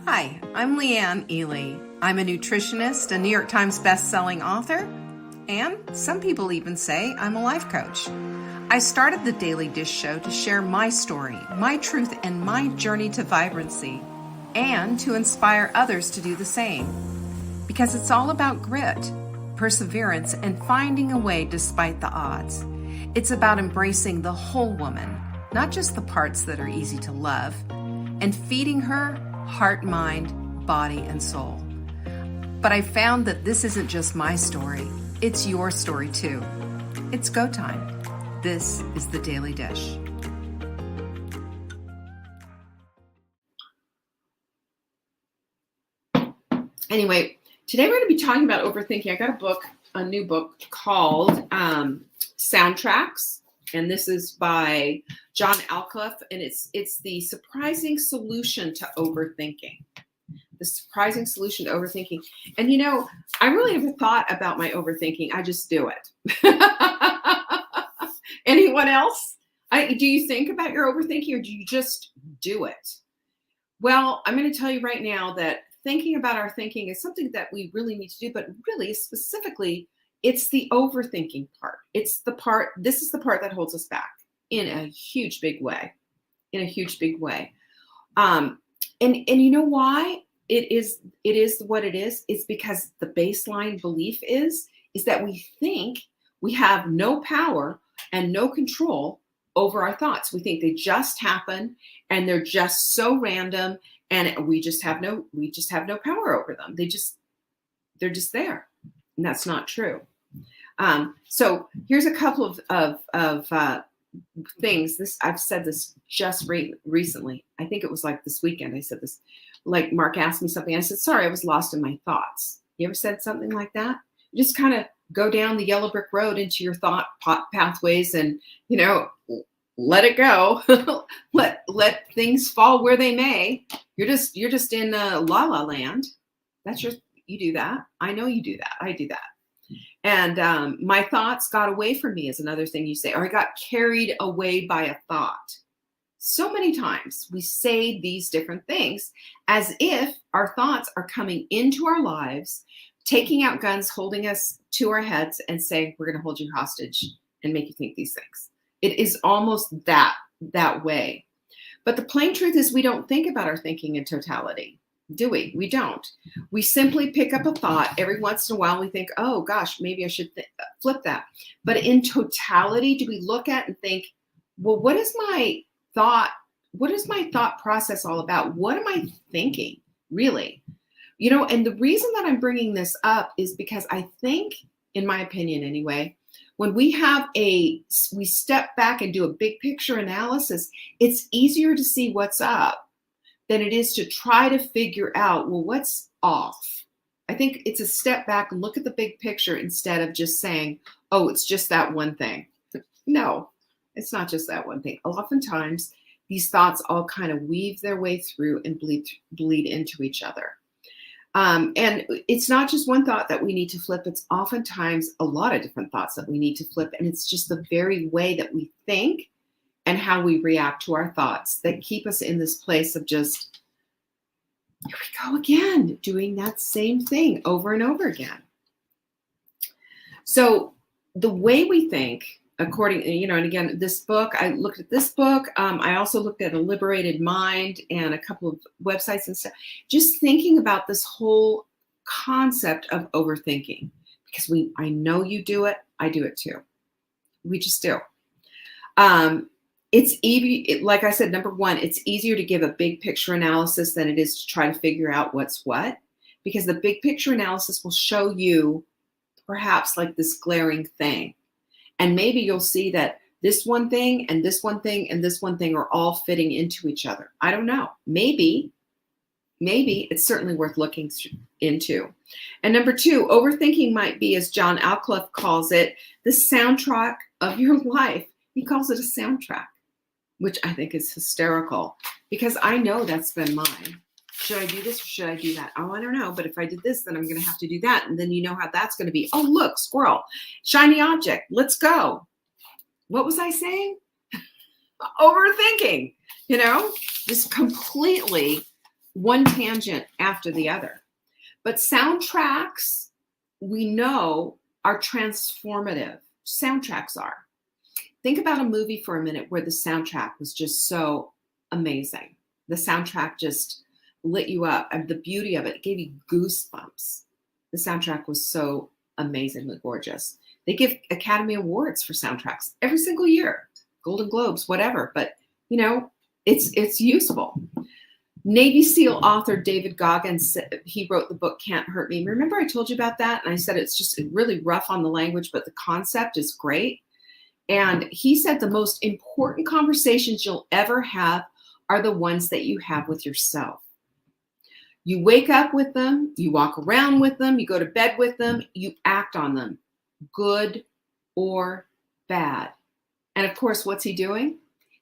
Hi, I'm Leanne Ely. I'm a nutritionist, a New York Times best-selling author, and some people even say I'm a life coach. I started the Daily Dish Show to share my story, my truth, and my journey to vibrancy, and to inspire others to do the same. Because it's all about grit, perseverance, and finding a way despite the odds. It's about embracing the whole woman, not just the parts that are easy to love, and feeding her heart, mind, body, and soul. But I found that this isn't just my story, it's your story too. It's go time. This is the Daily Dish. Anyway, today we're going to be talking about overthinking. I got a new book called Soundtracks, and this is by John Alcliffe, and it's the surprising solution to overthinking. The surprising solution to overthinking. And you know, I really never thought about my overthinking. I just do it. Anyone else? Do you think about your overthinking, or do you just do it? Well, I'm going to tell you right now that thinking about our thinking is something that we really need to do, but really specifically, it's the overthinking part. This is the part that holds us back in a huge, big way. And you know why it is what it is? It's because the baseline belief is that we think we have no power and no control over our thoughts. We think they just happen and they're just so random, and we just have no power over them. They're just there. And that's not true. So here's a couple of things. I've said this just recently. I think it was like this weekend. I said this, like Mark asked me something. I said, sorry, I was lost in my thoughts. You ever said something like that? You just kind of go down the yellow brick road into your thought pathways and, you know, let it go. let things fall where they may. You're just in la la land. You do that. I know you do that. I do that. And my thoughts got away from me is another thing you say, or I got carried away by a thought. So many times we say these different things as if our thoughts are coming into our lives, taking out guns, holding us to our heads and saying, we're going to hold you hostage and make you think these things. It is almost that way. But the plain truth is we don't think about our thinking in totality. Do we? We don't. We simply pick up a thought. Every once in a while we think, oh gosh, maybe I should flip that. But in totality, do we look at and think, well, what is my thought process all about? What am I thinking, really? You know, and the reason that I'm bringing this up is because I think, in my opinion anyway, when we step back and do a big picture analysis, it's easier to see what's up than it is to try to figure out, well, what's off? I think it's a step back and look at the big picture instead of just saying, oh, it's just that one thing. No, it's not just that one thing. Oftentimes, these thoughts all kind of weave their way through and bleed into each other. And it's not just one thought that we need to flip. It's oftentimes a lot of different thoughts that we need to flip. And it's just the very way that we think and how we react to our thoughts that keep us in this place of just, here we go again, doing that same thing over and over again. So the way we think, according, you know, and again, this book, I looked at this book. I also looked at A Liberated Mind and a couple of websites and stuff, just thinking about this whole concept of overthinking, because I know you do it. I do it too. We just do. It's easy, like I said, number one, it's easier to give a big picture analysis than it is to try to figure out what's what, because the big picture analysis will show you perhaps like this glaring thing. And maybe you'll see that this one thing and this one thing and this one thing are all fitting into each other. I don't know. Maybe it's certainly worth looking into. And number two, overthinking might be, as John Alcliffe calls it, the soundtrack of your life. He calls it a soundtrack, which I think is hysterical, because I know that's been mine. Should I do this or should I do that? Oh, I don't know. But if I did this, then I'm going to have to do that. And then you know how that's going to be. Oh, look, squirrel, shiny object. Let's go. What was I saying? Overthinking, you know, just completely one tangent after the other. But soundtracks, we know, are transformative. Soundtracks are. Think about a movie for a minute where the soundtrack was just so amazing. The soundtrack just lit you up, and the beauty of it gave you goosebumps. The soundtrack was so amazingly gorgeous. They give Academy Awards for soundtracks every single year, Golden Globes, whatever. But it's useful. Navy SEAL author David Goggins, he wrote the book Can't Hurt Me. Remember I told you about that? And I said it's just really rough on the language, but the concept is great. And he said the most important conversations you'll ever have are the ones that you have with yourself. You wake up with them, you walk around with them, you go to bed with them, you act on them, good or bad. And of course, what's he doing?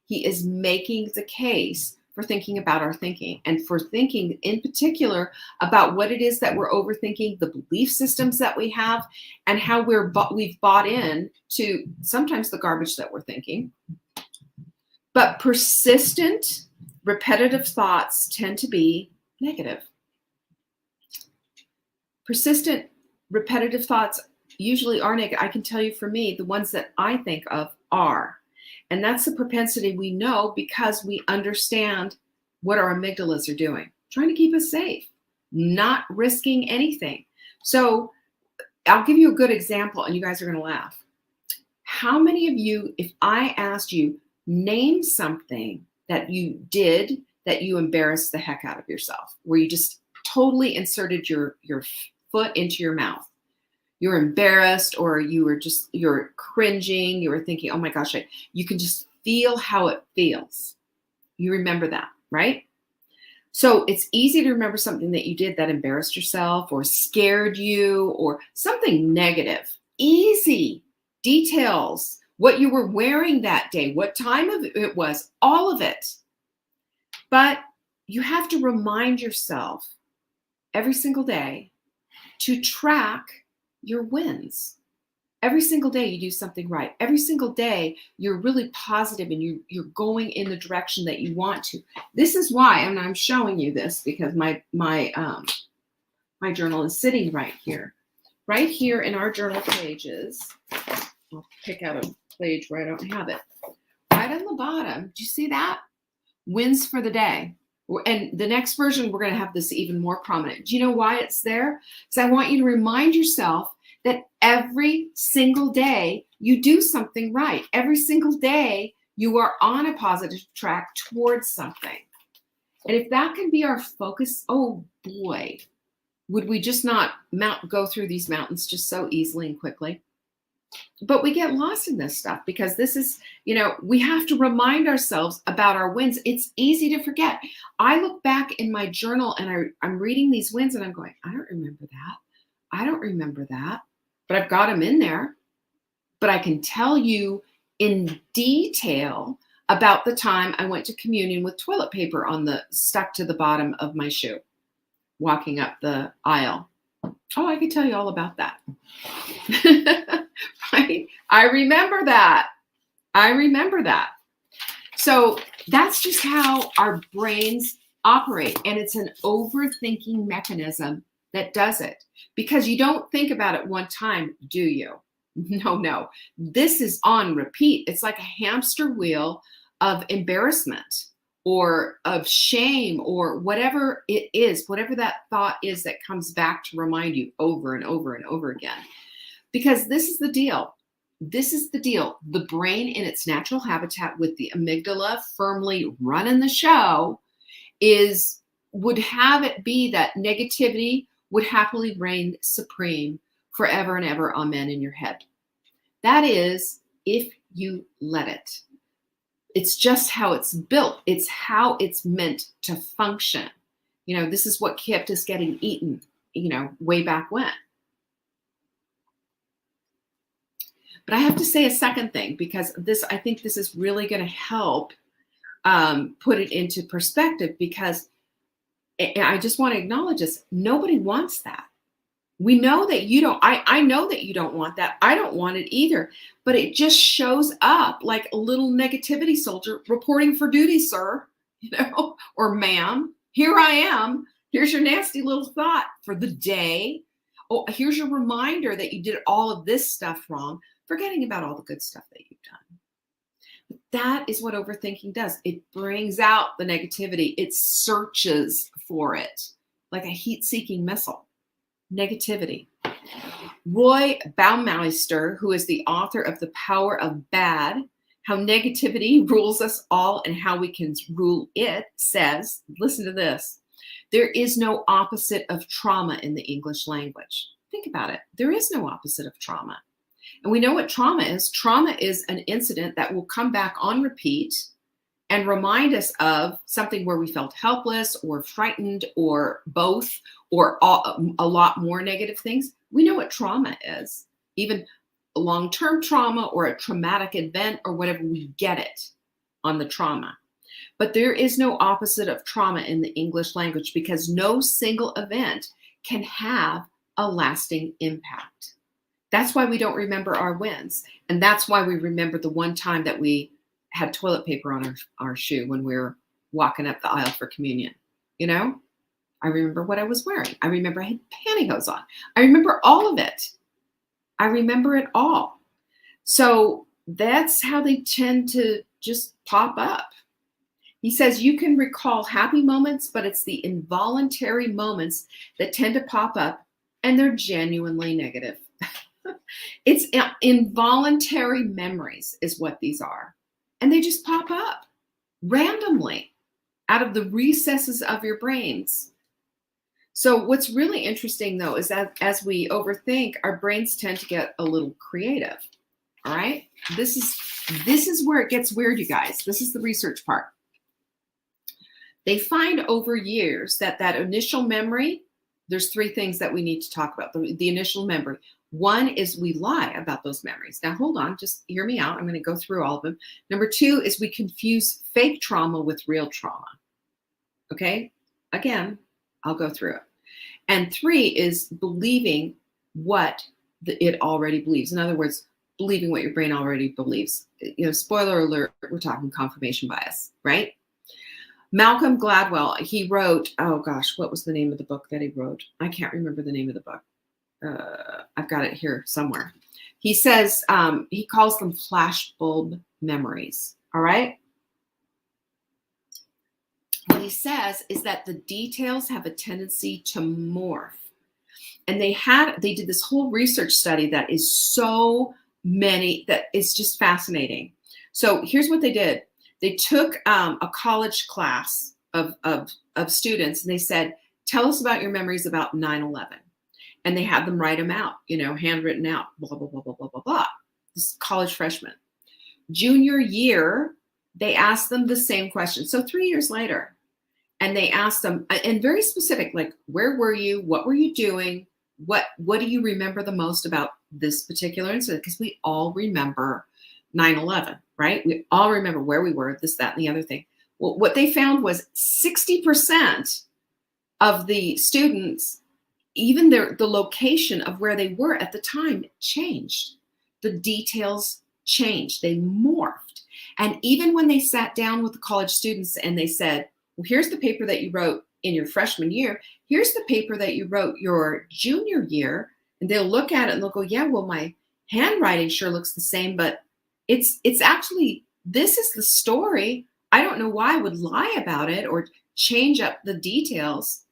He is making the case for thinking about our thinking, and for thinking in particular about what it is that we're overthinking, the belief systems that we have, and how we've bought in to sometimes the garbage that we're thinking. But persistent, repetitive thoughts tend to be negative. Persistent, repetitive thoughts usually are negative. I can tell you for me, the ones that I think of are. And that's the propensity we know because we understand what our amygdalas are doing, trying to keep us safe, not risking anything. So I'll give you a good example, and you guys are going to laugh. How many of you, if I asked you, name something that you did that you embarrassed the heck out of yourself, where you just totally inserted your foot into your mouth? You're embarrassed, or you're cringing, you were thinking, oh my gosh, you can just feel how it feels. You remember that, right? So it's easy to remember something that you did that embarrassed yourself or scared you or something negative. Easy. Details, what you were wearing that day, what time of it was, all of it. But you have to remind yourself every single day to track your wins. Every single day you do something right. Every single day you're really positive and you're going in the direction that you want to. This is why, and I'm showing you this because my journal is sitting right here. Right here in our journal pages, I'll pick out a page where I don't have it. Right on the bottom, do you see that? Wins for the day. And the next version, we're going to have this even more prominent. Do you know why it's there? Because I want you to remind yourself that every single day you do something right. Every single day you are on a positive track towards something. And if that can be our focus, oh boy, would we just not go through these mountains just so easily and quickly? But we get lost in this stuff because this is, we have to remind ourselves about our wins. It's easy to forget. I look back in my journal and I'm reading these wins and I'm going, I don't remember that. I don't remember that. But I've got them in there. But I can tell you in detail about the time I went to communion with toilet paper stuck to the bottom of my shoe, walking up the aisle. Oh, I could tell you all about that. Right? I remember that. So that's just how our brains operate. And it's an overthinking mechanism that does it. Because you don't think about it one time, do you? No. This is on repeat. It's like a hamster wheel of embarrassment or of shame or whatever it is, whatever that thought is that comes back to remind you over and over and over again. Because this is the deal. The brain in its natural habitat with the amygdala firmly running the show would have it be that negativity would happily reign supreme forever and ever, amen, in your head. That is, if you let it. It's just how it's built. It's how it's meant to function. This is what kept us getting eaten, way back when. But I have to say a second thing, because I think this is really going to help put it into perspective, because I just want to acknowledge this. Nobody wants that. We know that you don't, I know that you don't want that. I don't want it either, but it just shows up like a little negativity soldier reporting for duty, sir, or ma'am, Here I am. Here's your nasty little thought for the day. Oh, here's your reminder that you did all of this stuff wrong, forgetting about all the good stuff that you've done. But that is what overthinking does. It brings out the negativity. It searches for it like a heat-seeking missile. Negativity. Roy Baumeister, who is the author of The Power of Bad, How Negativity Rules Us All and How We Can Rule It, says, listen to this, there is no opposite of trauma in the English language. Think about it. There is no opposite of trauma. And we know what trauma is. Trauma is an incident that will come back on repeat and remind us of something where we felt helpless or frightened or both or a lot more negative things. We know what trauma is. Even long-term trauma or a traumatic event or whatever, we get it on the trauma. But there is no opposite of trauma in the English language because no single event can have a lasting impact. That's why we don't remember our wins. And that's why we remember the one time that we had toilet paper on our shoe when we were walking up the aisle for communion. You know, I remember what I was wearing. I remember I had pantyhose on. I remember all of it. I remember it all. So that's how they tend to just pop up. He says you can recall happy moments, but it's the involuntary moments that tend to pop up, and they're genuinely negative. It's involuntary memories is what these are. And they just pop up randomly out of the recesses of your brains. So what's really interesting, though, is that as we overthink, our brains tend to get a little creative. All right? This is where it gets weird, you guys. This is the research part. They find over years that initial memory, there's three things that we need to talk about. The initial memory. One is we lie about those memories. Now, hold on, just hear me out. I'm going to go through all of them. Number two is we confuse fake trauma with real trauma. Okay? Again, I'll go through it. And three is believing what it already believes. In other words, believing what your brain already believes. You know, spoiler alert, we're talking confirmation bias, right? Malcolm Gladwell, he wrote, oh gosh, what was the name of the book that he wrote? I can't remember the name of the book. I've got it here somewhere. He says, he calls them flashbulb memories. All right. What he says is that the details have a tendency to morph. And they did this whole research study that is so many, that is just fascinating. So here's what they did. They took a college class of students and they said, tell us about your memories about 9/11. And they had them write them out, you know, handwritten out, blah, blah, blah, blah, blah, blah, blah. This is college freshmen. Junior year, they asked them the same question. So 3 years later, and they asked them, and very specific, like, where were you? What were you doing? What do you remember the most about this particular incident? Because we all remember 9/11, right? We all remember where we were, this, that, and the other thing. Well, what they found was 60% of the students, even the location of where they were at the time changed. The details changed. They morphed. And even when they sat down with the college students and they said, well, here's the paper that you wrote in your freshman year. Here's the paper that you wrote your junior year. And they'll look at it and they'll go, yeah, well, my handwriting sure looks the same, but it's actually, this is the story. I don't know why I would lie about it or change up the details.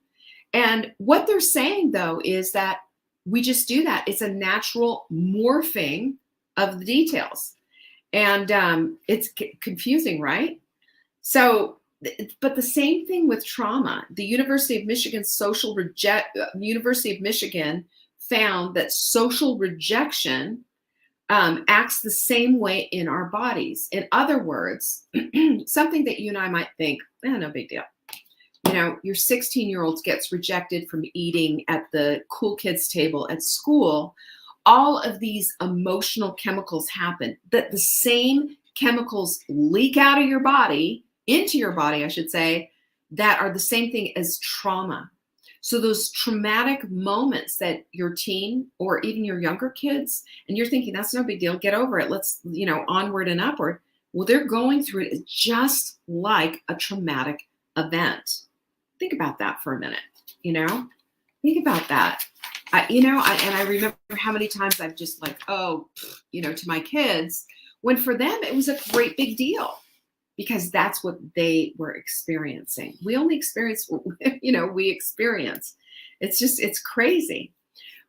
And what they're saying, though, is that we just do that. It's a natural morphing of the details. And it's confusing, right? So, but the same thing with trauma. The University of Michigan found that social rejection acts the same way in our bodies. In other words, something that you and I might think, no big deal. You know, your 16-year-old gets rejected from eating at the cool kids table at school. All of these emotional chemicals happen. That the same chemicals leak out of your body, into your body, I should say, that are the same thing as trauma. So those traumatic moments that your teen or even your younger kids, and you're thinking, that's no big deal, get over it, let's, you know, onward and upward. Well, they're going through it just like a traumatic event. Think about that for a minute, you know? Think about that. And I remember how many times I've just like, oh, to my kids, when for them it was a great big deal because that's what they were experiencing. We only experience what we experience. It's crazy.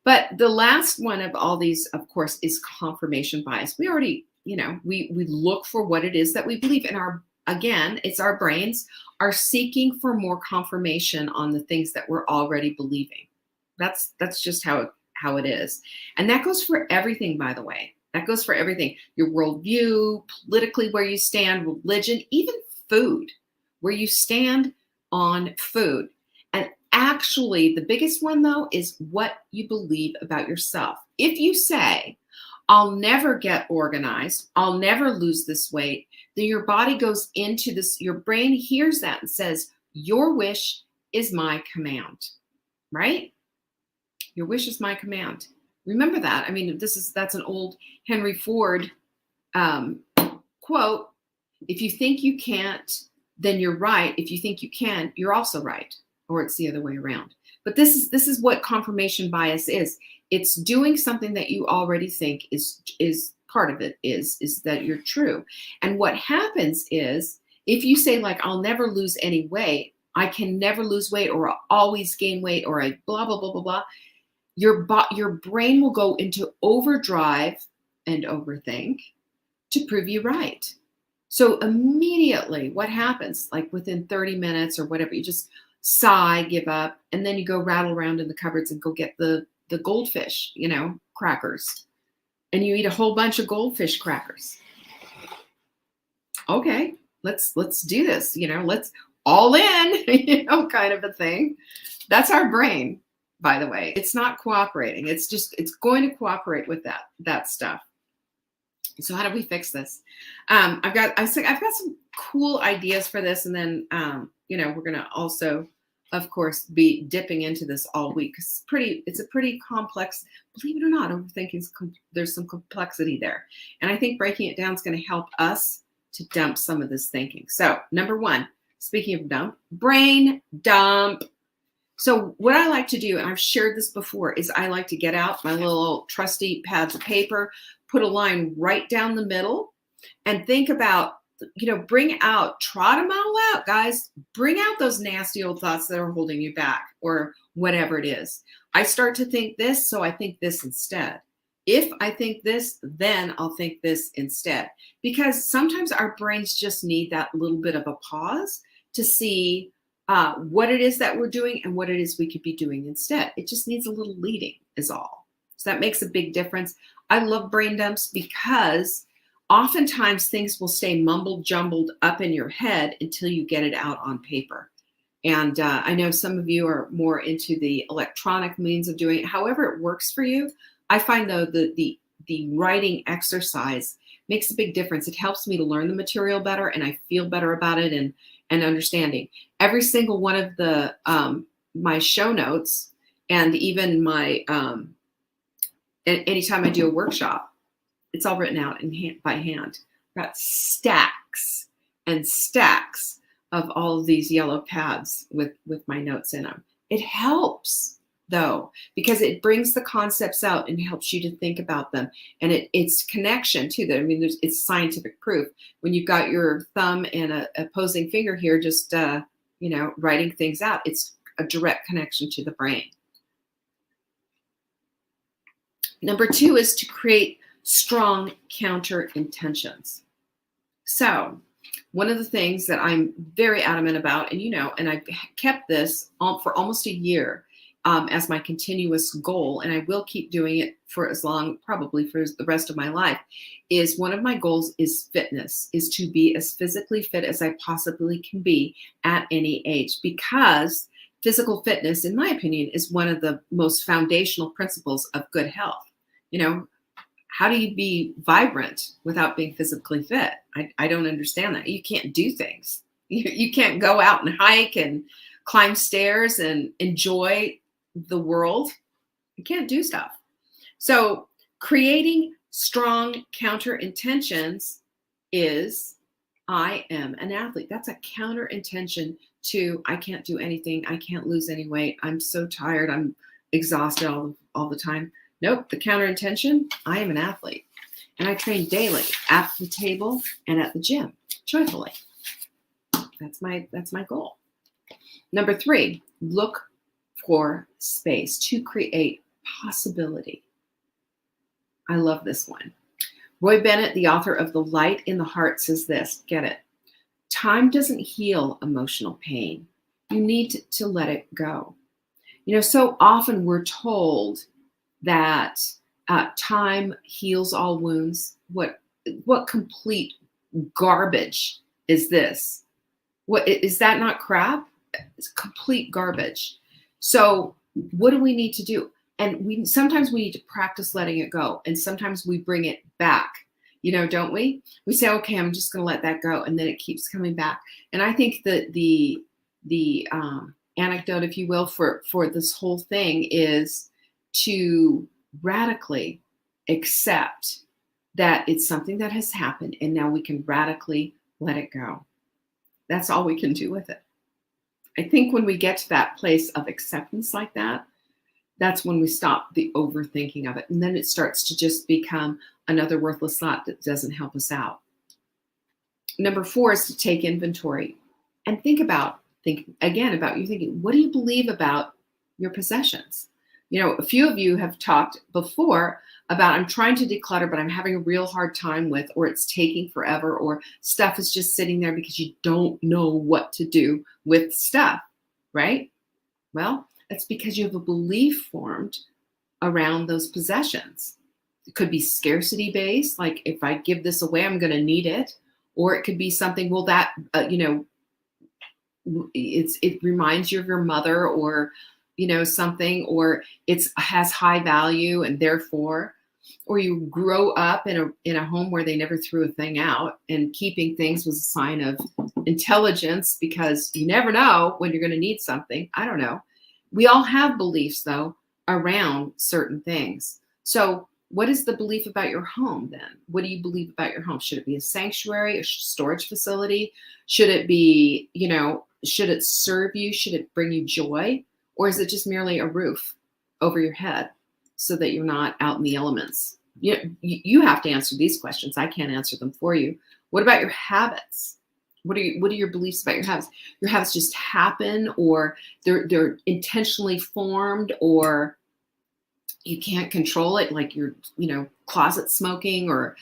But the last one of all these, of course, is confirmation bias. We already, we look for what it is that we believe in again, it's our brains are seeking for more confirmation on the things that we're already believing. That's just how it is. And that goes for everything, by the way. That goes for everything. Your worldview, politically where you stand, religion, even food, where you stand on food. And actually, the biggest one, though, is what you believe about yourself. If you say, I'll never get organized, I'll never lose this weight, then your body goes into this, your brain hears that and says, your wish is my command, right? Your wish is my command. Remember that. I mean, that's an old Henry Ford quote. If you think you can't, then you're right. If you think you can, you're also right. Or it's the other way around. But this is what confirmation bias is. It's doing something that you already think is part of it is that you're true. And what happens is if you say like, I'll never lose any weight, I can never lose weight, or I'll always gain weight, or I blah, blah, blah, blah, blah. Your brain will go into overdrive and overthink to prove you right. So immediately what happens, like within 30 minutes or whatever, you just sigh, give up, and then you go rattle around in the cupboards and go get the goldfish, crackers. And you eat a whole bunch of goldfish crackers. Okay, let's do this, let's all in, kind of a thing. That's our brain. By the way, it's not cooperating. It's going to cooperate with that stuff. So how do we fix this? I've got some cool ideas for this, and then we're gonna also, of course, be dipping into this all week. It's a pretty complex. Believe it or not, overthinking. There's some complexity there, and I think breaking it down is going to help us to dump some of this thinking. So number one, speaking of dump, brain dump. So what I like to do, and I've shared this before, is I like to get out my little trusty pads of paper, put a line right down the middle, and think about, trot them all out, guys. Bring out those nasty old thoughts that are holding you back or whatever it is. I start to think this, so I think this instead. If I think this, then I'll think this instead. Because sometimes our brains just need that little bit of a pause to see what it is that we're doing and what it is we could be doing instead. It just needs a little leading is all. So that makes a big difference. I love brain dumps because oftentimes things will stay mumbled jumbled up in your head until you get it out on paper. And I know some of you are more into the electronic means of doing it. However it works for you. I find though the writing exercise makes a big difference. It helps me to learn the material better, and I feel better about it and understanding. Every single one of the my show notes, and even my anytime I do a workshop, it's all written out by hand. I've got stacks and stacks of all of these yellow pads with my notes in them. It helps though, because it brings the concepts out and helps you to think about them. And it's connection to them. I mean, it's scientific proof. When you've got your thumb and a opposing finger here, just, writing things out, it's a direct connection to the brain. Number two is to create strong counter intentions. So one of the things that I'm very adamant about, and I've kept this for almost a year, as my continuous goal, and I will keep doing it for as long, probably for the rest of my life, is one of my goals is fitness, is to be as physically fit as I possibly can be at any age, because physical fitness, in my opinion, is one of the most foundational principles of good health. How do you be vibrant without being physically fit? I don't understand that. You can't do things. You can't go out and hike and climb stairs and enjoy the world. You can't do stuff. So creating strong counter intentions is I am an athlete. That's a counter intention to I can't do anything. I can't lose any weight. I'm so tired. I'm exhausted all the time. Nope. The counter intention, I am an athlete. And I train daily at the table and at the gym, joyfully. That's my goal. Number 3, look for space to create possibility. I love this one. Roy Bennett, the author of The Light in the Heart, says this, get it. Time doesn't heal emotional pain. You need to let it go. So often we're told that time heals all wounds. What complete garbage is this? What is that not crap? It's complete garbage. So what do we need to do? And sometimes we need to practice letting it go. And sometimes we bring it back, don't we? We say, okay, I'm just going to let that go. And then it keeps coming back. And I think that the anecdote, if you will, for this whole thing is to radically accept that it's something that has happened. And now we can radically let it go. That's all we can do with it. I think when we get to that place of acceptance like that, that's when we stop the overthinking of it. And then it starts to just become another worthless thought that doesn't help us out. Number 4 is to take inventory and think again about you thinking, what do you believe about your possessions? A few of you have talked before about I'm trying to declutter, but I'm having a real hard time with, or it's taking forever, or stuff is just sitting there because you don't know what to do with stuff, right? Well, that's because you have a belief formed around those possessions. It could be scarcity based, like if I give this away, I'm going to need it. Or it could be something, well, that, it reminds you of your mother or, something, or has high value and therefore, or you grow up in a home where they never threw a thing out and keeping things was a sign of intelligence because you never know when you're going to need something. I don't know. We all have beliefs though around certain things. So what is the belief about your home then? What do you believe about your home? Should it be a sanctuary, a storage facility? Should it be, should it serve you? Should it bring you joy? Or is it just merely a roof over your head so that you're not out in the elements? You have to answer these questions. I can't answer them for you. What about your habits? What are your beliefs about your habits? Your habits just happen, or they're intentionally formed, or you can't control it, like you're, closet smoking or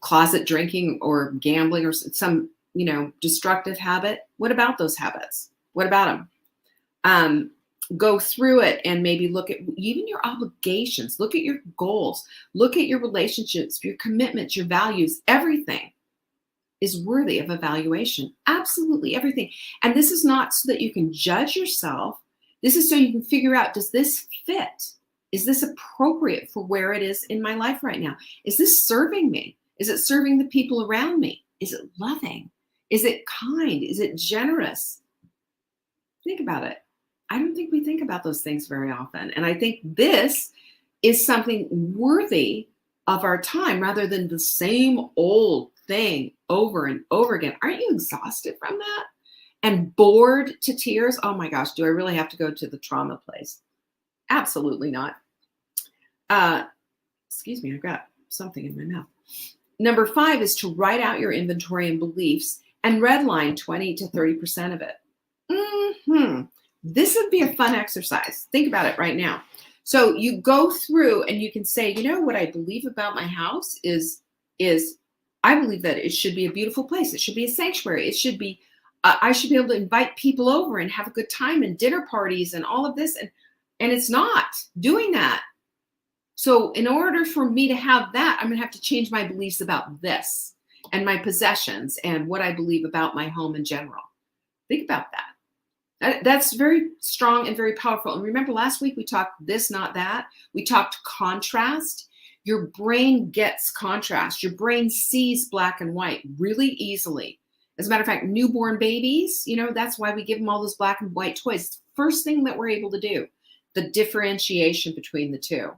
closet drinking or gambling or some, destructive habit. What about those habits? What about them? Go through it and maybe look at even your obligations, look at your goals, look at your relationships, your commitments, your values. Everything is worthy of evaluation. Absolutely everything. And this is not so that you can judge yourself. This is so you can figure out, does this fit? Is this appropriate for where it is in my life right now? Is this serving me? Is it serving the people around me? Is it loving? Is it kind? Is it generous? Think about it. I don't think we think about those things very often. And I think this is something worthy of our time rather than the same old thing over and over again. Aren't you exhausted from that? And bored to tears? Oh my gosh, do I really have to go to the trauma place? Absolutely not. Excuse me, I've got something in my mouth. Number 5 is to write out your inventory and beliefs and redline 20 to 30% of it. This would be a fun exercise. Think about it right now. So you go through and you can say, what I believe about my house is I believe that it should be a beautiful place. It should be a sanctuary. It should be, I should be able to invite people over and have a good time and dinner parties and all of this. And it's not doing that. So in order for me to have that, I'm going to have to change my beliefs about this and my possessions and what I believe about my home in general. Think about that. That's very strong and very powerful. And remember last week we talked this, not that. We talked contrast. Your brain gets contrast. Your brain sees black and white really easily. As a matter of fact, newborn babies, that's why we give them all those black and white toys. It's the first thing that we're able to do, the differentiation between the two.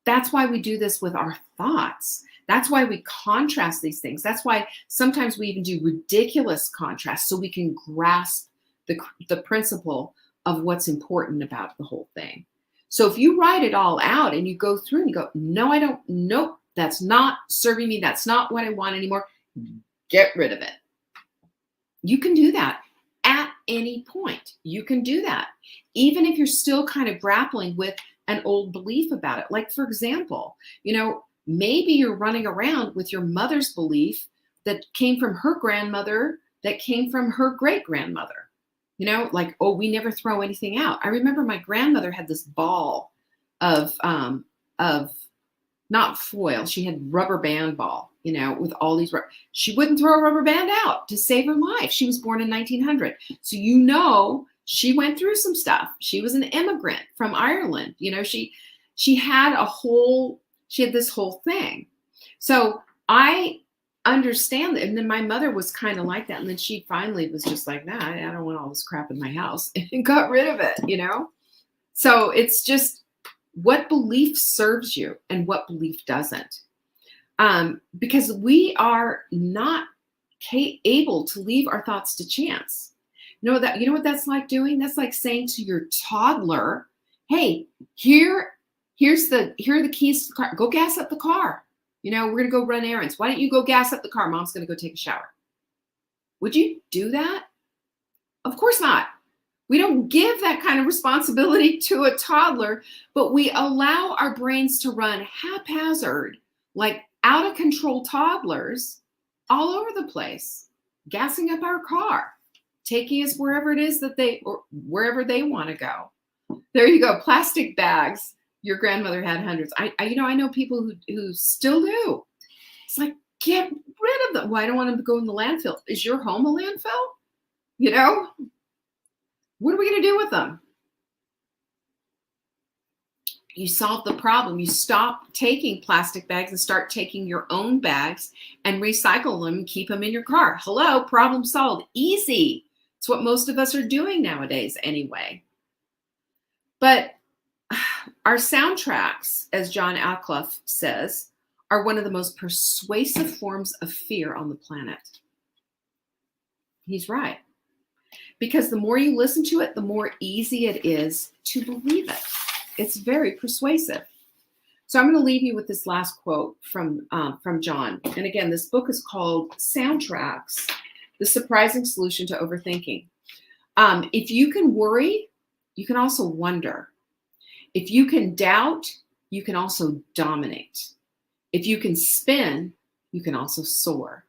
That's why we do this with our thoughts. That's why we contrast these things. That's why sometimes we even do ridiculous contrasts so we can grasp the principle of what's important about the whole thing. So if you write it all out and you go through and you go, no, I don't, nope, that's not serving me. That's not what I want anymore. Get rid of it. You can do that at any point. You can do that. Even if you're still kind of grappling with an old belief about it. Like, for example, maybe you're running around with your mother's belief that came from her grandmother, that came from her great-grandmother. Like, oh, we never throw anything out. I remember my grandmother had this ball of not foil. She had rubber band ball, with all these. She wouldn't throw a rubber band out to save her life. She was born in 1900. So, she went through some stuff. She was an immigrant from Ireland. She had this whole thing. So I understand that. And then my mother was kind of like that. And then she finally was just like, nah, I don't want all this crap in my house, and got rid of it, So it's just what belief serves you and what belief doesn't. Because we are not able to leave our thoughts to chance. You know what that's like doing? That's like saying to your toddler, hey, here are the keys to the car. Go gas up the car. We're going to go run errands. Why don't you go gas up the car? Mom's going to go take a shower. Would you do that? Of course not. We don't give that kind of responsibility to a toddler, but we allow our brains to run haphazard, like out of control toddlers all over the place, gassing up our car, taking us wherever it is or wherever they want to go. There you go. Plastic bags. Your grandmother had hundreds. I know people who still do. It's like, get rid of them. Well, I don't want them to go in the landfill. Is your home a landfill? What are we going to do with them? You solve the problem. You stop taking plastic bags and start taking your own bags and recycle them and keep them in your car. Hello, problem solved. Easy. It's what most of us are doing nowadays anyway. But our soundtracks, as John Alclough says, are one of the most persuasive forms of fear on the planet. He's right. Because the more you listen to it, the more easy it is to believe it. It's very persuasive. So I'm going to leave you with this last quote from John. And again, this book is called Soundtracks, The Surprising Solution to Overthinking. If you can worry, you can also wonder. If you can doubt, you can also dominate. If you can spin, you can also soar.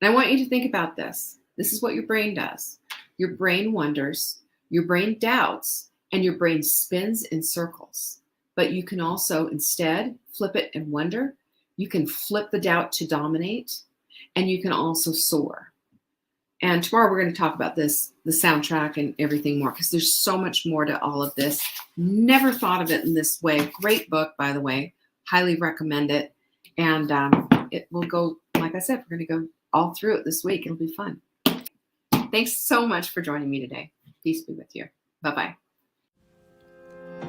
And I want you to think about this. This is what your brain does. Your brain wonders, your brain doubts, and your brain spins in circles. But you can also instead flip it and wonder. You can flip the doubt to dominate, and you can also soar. And tomorrow we're going to talk about this, the soundtrack and everything more, because there's so much more to all of this. Never thought of it in this way. Great book, by the way. Highly recommend it. And it will go, like I said, we're going to go all through it this week. It'll be fun. Thanks so much for joining me today. Peace be with you. Bye-bye.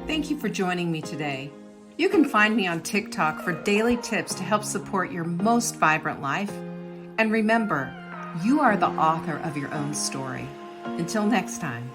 Thank you for joining me today. You can find me on TikTok for daily tips to help support your most vibrant life. And remember, you are the author of your own story. Until next time.